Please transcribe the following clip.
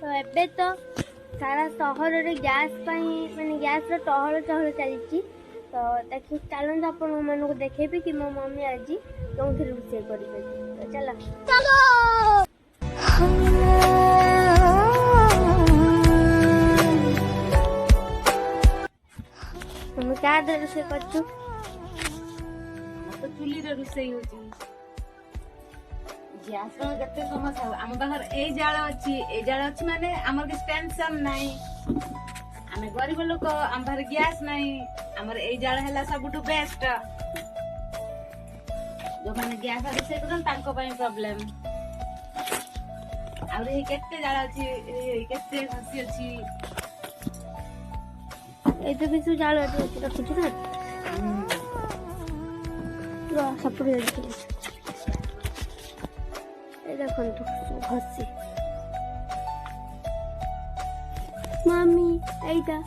तो एबे तो सारा सहर रे गैस माने गैस रो टहल चहल चली। तो देखिए चलन आपण मन को देखेबी कि मो मम्मी आज कौन थी रोषे करी। तो चलो चलो तुम क्या रोषे कर तो चुली रे रोषे होची गैस रो गते समस्या हम बाहर ए जाळ अछि माने हमर के टेंशन नाही आमे गरीब लोक हम बाहर गैस नाही हमर ए जाळ हला सबटु बेस्ट जो माने गैस रोषे करन तांको पई प्रॉब्लम और ये केते जाळ अछि केते हसी अछि ए तो बिसु जाळ अछि रखु छी ना रो सब देखि ए देखो तो हसी मम्मी एटा